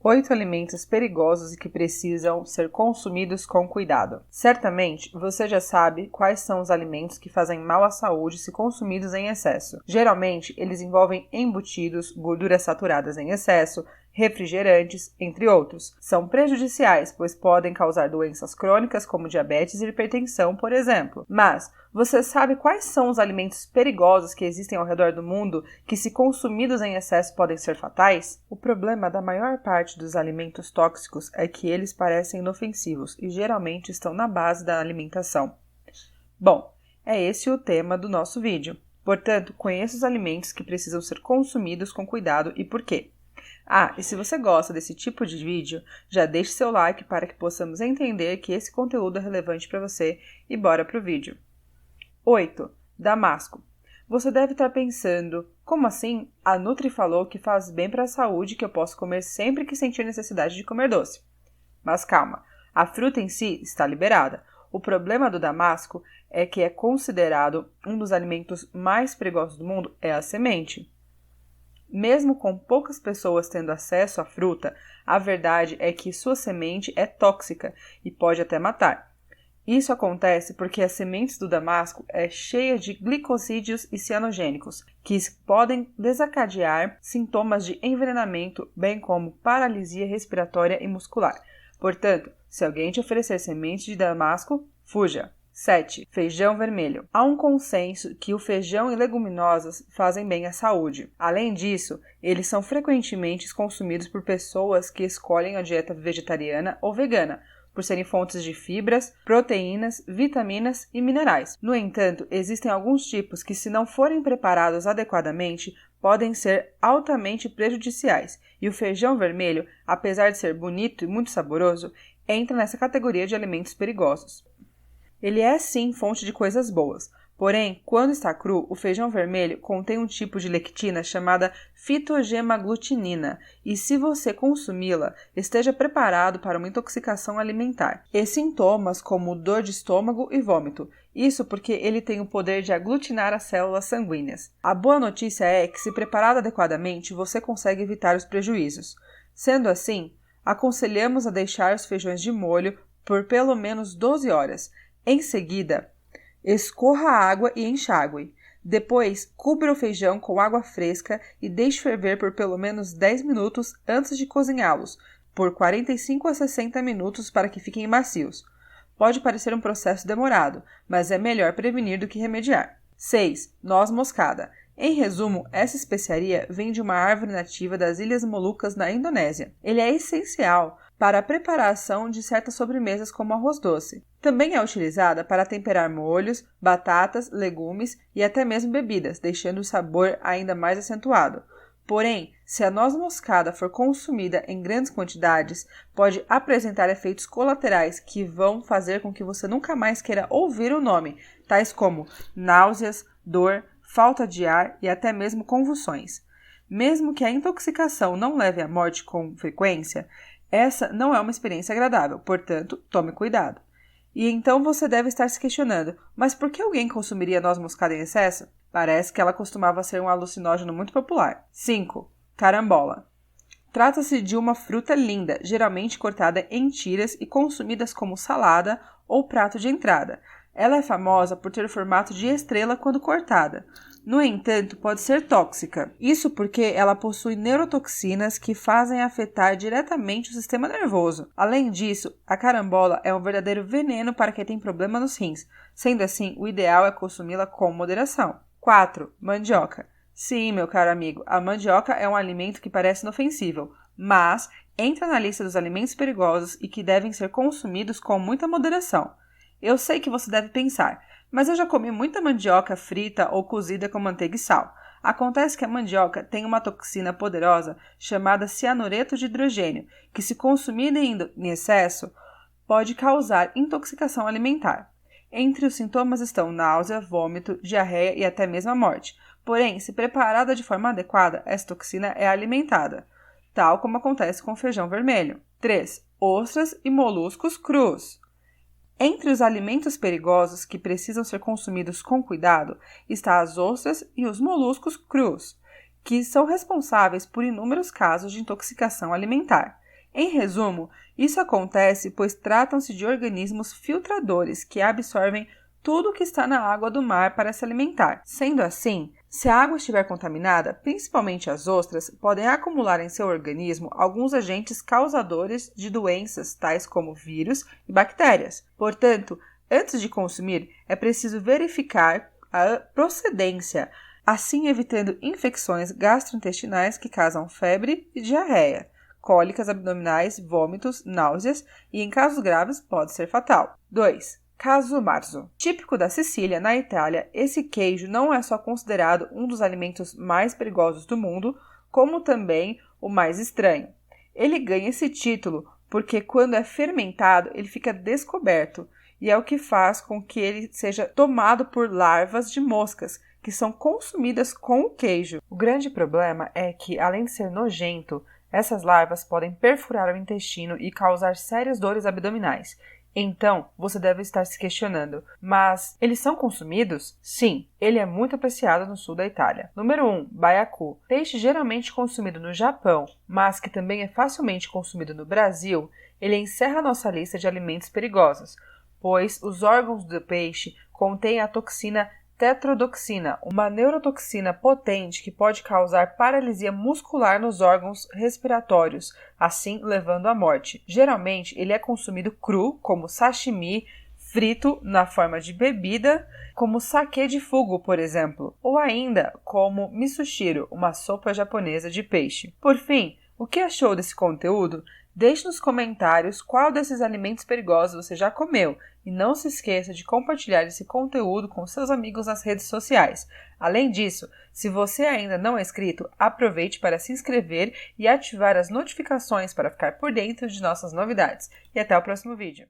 8 alimentos perigosos e que precisam ser consumidos com cuidado. Certamente, você já sabe quais são os alimentos que fazem mal à saúde se consumidos em excesso. Geralmente, eles envolvem embutidos, gorduras saturadas em excesso, refrigerantes, entre outros. São prejudiciais, pois podem causar doenças crônicas como diabetes e hipertensão, por exemplo. Mas você sabe quais são os alimentos perigosos que existem ao redor do mundo que, se consumidos em excesso, podem ser fatais? O problema da maior parte dos alimentos tóxicos é que eles parecem inofensivos e geralmente estão na base da alimentação. Bom, é esse o tema do nosso vídeo. Portanto, conheça os alimentos que precisam ser consumidos com cuidado e por quê. E se você gosta desse tipo de vídeo, já deixe seu like para que possamos entender que esse conteúdo é relevante para você e bora pro vídeo. 8. Damasco. Você deve estar pensando, como assim? A Nutri falou que faz bem para a saúde e que eu posso comer sempre que sentir necessidade de comer doce. Mas calma, a fruta em si está liberada. O problema do damasco é que é considerado um dos alimentos mais perigosos do mundo é a semente. Mesmo com poucas pessoas tendo acesso à fruta, a verdade é que sua semente é tóxica e pode até matar. Isso acontece porque as sementes do damasco é cheia de glicosídeos e cianogênicos, que podem desencadear sintomas de envenenamento, bem como paralisia respiratória e muscular. Portanto, se alguém te oferecer sementes de damasco, fuja. 7. Feijão vermelho. Há um consenso que o feijão e leguminosas fazem bem à saúde. Além disso, eles são frequentemente consumidos por pessoas que escolhem a dieta vegetariana ou vegana, por serem fontes de fibras, proteínas, vitaminas e minerais. No entanto, existem alguns tipos que, se não forem preparados adequadamente, podem ser altamente prejudiciais, e o feijão vermelho, apesar de ser bonito e muito saboroso, entra nessa categoria de alimentos perigosos. Ele é sim fonte de coisas boas, porém, quando está cru, o feijão vermelho contém um tipo de lectina chamada fitogemagglutinina, e se você consumi-la, esteja preparado para uma intoxicação alimentar e sintomas como dor de estômago e vômito. Isso porque ele tem o poder de aglutinar as células sanguíneas. A boa notícia é que, se preparado adequadamente, você consegue evitar os prejuízos. Sendo assim, aconselhamos a deixar os feijões de molho por pelo menos 12 horas. Em seguida, escorra a água e enxague. Depois, cubra o feijão com água fresca e deixe ferver por pelo menos 10 minutos antes de cozinhá-los, por 45 a 60 minutos para que fiquem macios. Pode parecer um processo demorado, mas é melhor prevenir do que remediar. 6. Noz moscada. Em resumo, essa especiaria vem de uma árvore nativa das Ilhas Molucas, na Indonésia. Ele é essencial para a preparação de certas sobremesas como arroz doce. Também é utilizada para temperar molhos, batatas, legumes e até mesmo bebidas, deixando o sabor ainda mais acentuado. Porém, se a noz moscada for consumida em grandes quantidades, pode apresentar efeitos colaterais que vão fazer com que você nunca mais queira ouvir o nome, tais como náuseas, dor, falta de ar e até mesmo convulsões. Mesmo que a intoxicação não leve à morte com frequência, essa não é uma experiência agradável, portanto, tome cuidado. E então você deve estar se questionando, mas por que alguém consumiria noz moscada em excesso? Parece que ela costumava ser um alucinógeno muito popular. 5. Carambola. Trata-se de uma fruta linda, geralmente cortada em tiras e consumidas como salada ou prato de entrada. Ela é famosa por ter o formato de estrela quando cortada. No entanto, pode ser tóxica. Isso porque ela possui neurotoxinas que fazem afetar diretamente o sistema nervoso. Além disso, a carambola é um verdadeiro veneno para quem tem problema nos rins. Sendo assim, o ideal é consumi-la com moderação. 4. Mandioca. Sim, meu caro amigo, a mandioca é um alimento que parece inofensível, mas entra na lista dos alimentos perigosos e que devem ser consumidos com muita moderação. Eu sei que você deve pensar, mas eu já comi muita mandioca frita ou cozida com manteiga e sal. Acontece que a mandioca tem uma toxina poderosa chamada cianureto de hidrogênio, que, se consumida em excesso, pode causar intoxicação alimentar. Entre os sintomas estão náusea, vômito, diarreia e até mesmo a morte. Porém, se preparada de forma adequada, essa toxina é alimentada, tal como acontece com o feijão vermelho. 3. Ostras e moluscos crus. Entre os alimentos perigosos que precisam ser consumidos com cuidado está as ostras e os moluscos crus, que são responsáveis por inúmeros casos de intoxicação alimentar. Em resumo, isso acontece pois tratam-se de organismos filtradores que absorvem tudo que está na água do mar para se alimentar. Sendo assim, se a água estiver contaminada, principalmente as ostras, podem acumular em seu organismo alguns agentes causadores de doenças, tais como vírus e bactérias. Portanto, antes de consumir, é preciso verificar a procedência, assim evitando infecções gastrointestinais que causam febre e diarreia, cólicas abdominais, vômitos, náuseas e, em casos graves, pode ser fatal. 2. Caso marzo. Típico da Sicília, na Itália, esse queijo não é só considerado um dos alimentos mais perigosos do mundo, como também o mais estranho. Ele ganha esse título porque, quando é fermentado, ele fica descoberto, e é o que faz com que ele seja tomado por larvas de moscas, que são consumidas com o queijo. O grande problema é que, além de ser nojento, essas larvas podem perfurar o intestino e causar sérias dores abdominais. Então, você deve estar se questionando, mas eles são consumidos? Sim, ele é muito apreciado no sul da Itália. Número 1. Baiacu. Peixe geralmente consumido no Japão, mas que também é facilmente consumido no Brasil, ele encerra nossa lista de alimentos perigosos, pois os órgãos do peixe contêm a toxina tetrodotoxina, uma neurotoxina potente que pode causar paralisia muscular nos órgãos respiratórios, assim levando à morte. Geralmente, ele é consumido cru, como sashimi, frito na forma de bebida, como sake de fugu, por exemplo, ou ainda como misoshiro, uma sopa japonesa de peixe. Por fim, o que achou desse conteúdo? Deixe nos comentários qual desses alimentos perigosos você já comeu e não se esqueça de compartilhar esse conteúdo com seus amigos nas redes sociais. Além disso, se você ainda não é inscrito, aproveite para se inscrever e ativar as notificações para ficar por dentro de nossas novidades. E até o próximo vídeo.